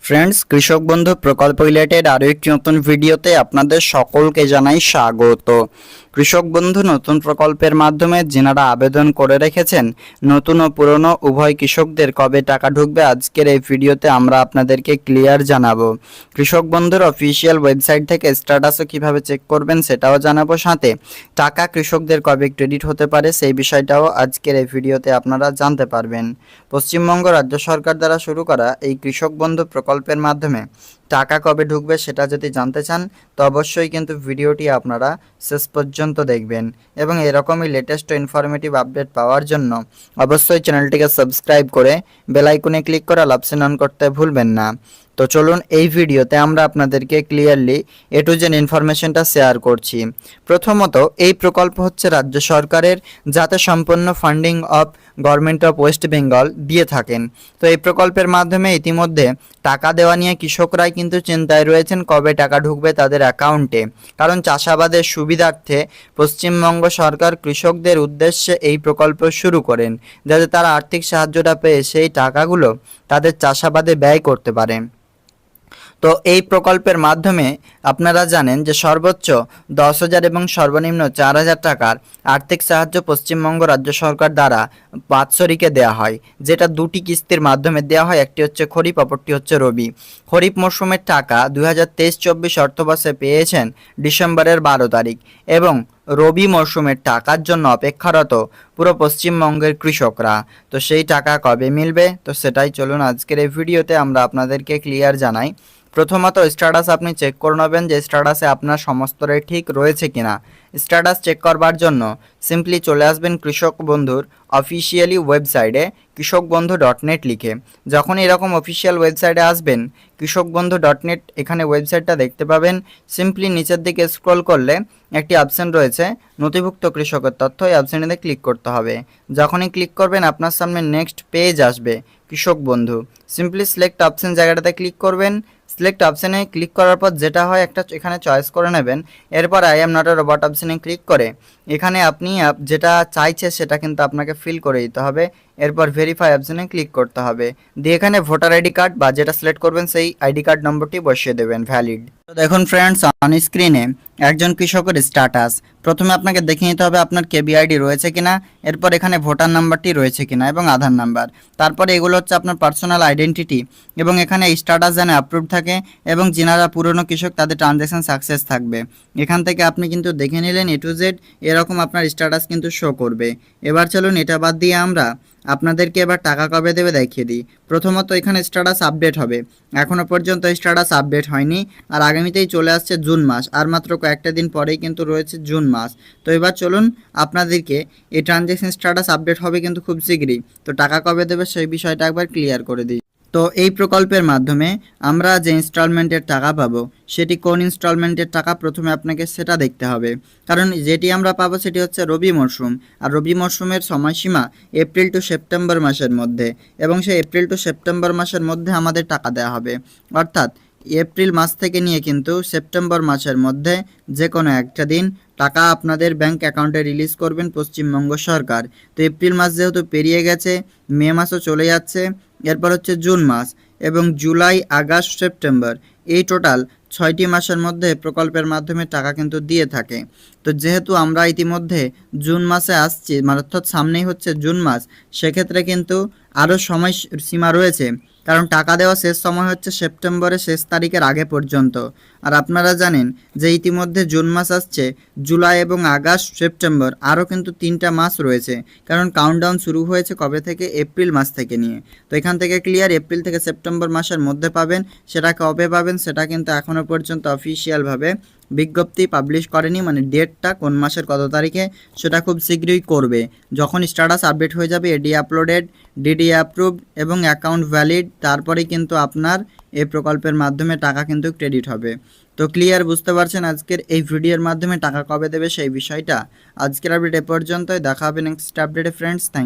Friends, কৃষক বন্ধু প্রকল্প রিলেটেড আরও একটি নতুন ভিডিওতে আপনাদের সকলকে জানাই স্বাগত। কৃষক বন্ধু নতুন প্রকল্পের মাধ্যমে যেনারা আবেদন করে রেখেছেন, নতুন ও পুরনো উভয় কৃষকদের কবে টাকা ঢুকবে আজকের এই ভিডিওতে আমরা আপনাদেরকে ক্লিয়ার জানাবো। কৃষক বন্ধুর অফিসিয়াল ওয়েবসাইট থেকে স্ট্যাটাসও কিভাবে চেক করবেন সেটাও জানাবো, সাথে টাকা কৃষকদের কবে ক্রেডিট হতে পারে সেই বিষয়টাও আজকের এই ভিডিওতে আপনারা জানতে পারবেন। পশ্চিমবঙ্গ রাজ্য সরকার দ্বারা শুরু করা এই কৃষক বন্ধু প্রকল্পের মাধ্যমে টাকা কবে ঢুকবে সেটা যদি জানতে চান তো অবশ্যই কিন্তু ভিডিওটি আপনারা শেষ পর্যন্ত দেখবেন, এবং এরকমই লেটেস্ট ও ইনফরমেটিভ আপডেট পাওয়ার জন্য অবশ্যই চ্যানেলটিকে সাবস্ক্রাইব করে বেল আইকনে ক্লিক করে অল অপশন অন করতে ভুলবেন না। তো চলুন এই ভিডিওতে আমরা আপনাদেরকে ক্লিয়ারলি এ টু জেড ইনফরমেশনটা শেয়ার করছি। প্রথমত, এই প্রকল্প হচ্ছে রাজ্য সরকারের, যাতে সম্পূর্ণ funding of government of West Bengal দিয়ে থাকেন। তো এই প্রকল্পের মাধ্যমে ইতিমধ্যে টাকা দেওয়া নিয়ে কৃষকরাই কিন্তু চিন্তায় রয়েছেন কবে টাকা ঢুকবে তাদের অ্যাকাউন্টে, কারণ চাষাবাদের সুবিধার্থে পশ্চিমবঙ্গ সরকার কৃষকদের উদ্দেশ্যে এই প্রকল্প শুরু করেন, যাতে তারা আর্থিক সাহায্যটা পেয়ে সেই টাকাগুলো তাদের চাষাবাদে ব্যয় করতে পারে। তো এই প্রকল্পের মাধ্যমে আপনারা জানেন যে সর্বোচ্চ 10,000 এবং সর্বনিম্ন 4,000 টাকার আর্থিক সাহায্য পশ্চিমবঙ্গ রাজ্য সরকার দ্বারা বাৎসরিকে দেওয়া হয়, যেটা দুটি কিস্তির মাধ্যমে দেওয়া হয়। একটি হচ্ছে খরিফ, অপরটি হচ্ছে রবি। খরিফ মরশুমের টাকা 2023-24 অর্থবর্ষে পেয়েছেন ডিসেম্বরের 12 তারিখ, এবং রবি মরশুমের টাকার জন্য অপেক্ষারত পুরো পশ্চিমবঙ্গের কৃষকরা। তো সেই টাকা কবে মিলবে তো সেটাই চলুন আজকের এই ভিডিওতে আমরা আপনাদেরকে ক্লিয়ার জানাই। প্রথমত, স্ট্যাটাস আপনি চেক করে নেবেন যে স্ট্যাটাসে আপনার সমস্তটাই ঠিক রয়েছে কিনা। স্ট্যাটাস চেক করবার জন্য সিম্পলি চলে আসবেন কৃষক বন্ধুর অফিসিয়ালি ওয়েবসাইটে কৃষকবন্ধু.net লিখে। যখন এরকম অফিসিয়াল ওয়েবসাইটে আসবেন, কৃষকবন্ধু.net এখানে ওয়েবসাইটটা দেখতে পাবেন। সিম্পলি নিচের দিকে স্ক্রল করলে একটি অপশন রয়েছে নথিভুক্ত কৃষকের তথ্য, এই অপশানেতে ক্লিক করতে হবে। যখনই ক্লিক করবেন আপনার সামনে নেক্সট পেজ আসবে কৃষক বন্ধু। সিম্পলি সিলেক্ট অপশন জায়গাটাতে ক্লিক করবেন। সিলেক্ট অপশানে ক্লিক করার পর যেটা হয় একটা এখানে চয়েস করে নেবেন। এরপর I am not a robot অপশানে ক্লিক করে এখানে আপনি যেটা চাইছে সেটা কিন্তু আপনাকে ফিল করে দিতে হবে। এরপর ভেরিফাই অপশানে ক্লিক করতে হবে, দিয়ে এখানে ভোটার আইডি কার্ড বা যেটা সিলেক্ট করবেন সেই আইডি কার্ড নম্বরটি বসিয়ে দেবেন ভ্যালিড। তো দেখুন ফ্রেন্ডস, অন স্ক্রিনে একজন কৃষকের স্ট্যাটাস। প্রথমে আপনাকে দেখে নিতে হবে আপনার কেবিআইডি রয়েছে কিনা, এরপর এখানে ভোটার নাম্বারটি রয়েছে কিনা এবং আধার নাম্বার। তারপরে এগুলো হচ্ছে আপনার পার্সোনাল আইডেন্টিটি, এবং এখানে স্ট্যাটাস যেন অ্যাপ্রুভ থাকে, এবং যিনারা পুরনো কৃষক তাদের ট্রানজ্যাকশন সাকসেস থাকবে। এখান থেকে আপনি কিন্তু দেখে নিলেন এ টু জেড এরকম আপনার স্ট্যাটাস কিন্তু শো করবে। এবার চলুন এটা বাদ দিয়ে আমরা আপনাদেরকে এবার টাকা কবে দেবে দেখিয়ে দিই। প্রথমত এখানে স্ট্যাটাস আপডেট হবে, এখনও পর্যন্ত স্ট্যাটাস আপডেট হয়নি, আর আগামীতেই চলে আসছে জুন মাস, আর মাত্র কয়েকটা দিন পরেই কিন্তু রয়েছে জুন মাস। তো এবার চলুন আপনাদেরকে এই ট্রানজ্যাকশন স্ট্যাটাস আপডেট হবে কিন্তু খুব শীঘ্রই। তো টাকা কবে দেবে সেই বিষয়টা একবার ক্লিয়ার করে দিই। তো এই প্রকল্পের মাধ্যমে আমরা যে ইনস্টলমেন্টের টাকা পাবো সেটি কোন ইনস্টলমেন্টের টাকা প্রথমে আপনাকে সেটা দেখতে হবে, কারণ যেটি আমরা পাবো সেটি হচ্ছে রবি মরশুম, আর রবি মরশুমের সময়সীমা এপ্রিল টু সেপ্টেম্বর মাসের মধ্যে, এবং সেই এপ্রিল টু সেপ্টেম্বর মাসের মধ্যে আমাদের টাকা দেওয়া হবে। অর্থাৎ এপ্রিল মাস থেকে নিয়ে কিন্তু সেপ্টেম্বর মাসের মধ্যে যে কোনো একটা দিন টাকা আপনাদের ব্যাংক অ্যাকাউন্টে রিলিজ করবেন পশ্চিমবঙ্গ সরকার। তো এপ্রিল মাস যেহেতু পেরিয়ে গেছে, মে মাসও চলে যাচ্ছে, এরপর হচ্ছে জুন মাস, এবং জুলাই, আগস্ট, সেপ্টেম্বর, এই টোটাল 6টি মাসের মধ্যে প্রকল্পের মাধ্যমে টাকা কিন্তু দিয়ে থাকে। তো যেহেতু আমরা ইতিমধ্যে জুন মাসে আসছি, অর্থাৎ সামনেই হচ্ছে জুন মাস, সেক্ষেত্রে কিন্তু আরও সময় সীমা রয়েছে, কারণ টাকা দেওয়া শেষ সময় হচ্ছে সেপ্টেম্বরের শেষ তারিখের আগে পর্যন্ত। আর আপনারা জানেন যে ইতিমধ্যে জুন মাস আসছে, জুলাই এবং আগস্ট, সেপ্টেম্বর, আরও কিন্তু 3টা মাস রয়েছে, কারণ কাউন্টডাউন শুরু হয়েছে কবে থেকে, এপ্রিল মাস থেকে নিয়ে। তো এখান থেকে ক্লিয়ার এপ্রিল থেকে সেপ্টেম্বর মাসের মধ্যে পাবেন। সেটা কবে পাবেন সেটা কিন্তু এখনও পর্যন্ত অফিসিয়ালভাবে বিজ্ঞপ্তি পাবলিশ করেনি, মানে ডেটটা কোন মাসের কত তারিখে সেটা খুব শীঘ্রই করবে। যখন স্ট্যাটাস আপডেট হয়ে যাবে, এডি আপলোডেড, ডিডি অ্যাপ্রুভড এবং অ্যাকাউন্ট ভ্যালিড, তারপরেই কিন্তু আপনার এই প্রকল্পের মাধ্যমে টাকা কিন্তু ক্রেডিট হবে। তো ক্লিয়ার বুঝতে পারছেন আজকের এই ভিডিওর মাধ্যমে টাকা কবে দেবে সেই বিষয়টা। আজকের আপডেট এ পর্যন্তই, দেখা হবে নেক্সট আপডেটে ফ্রেন্ডস। থ্যাংক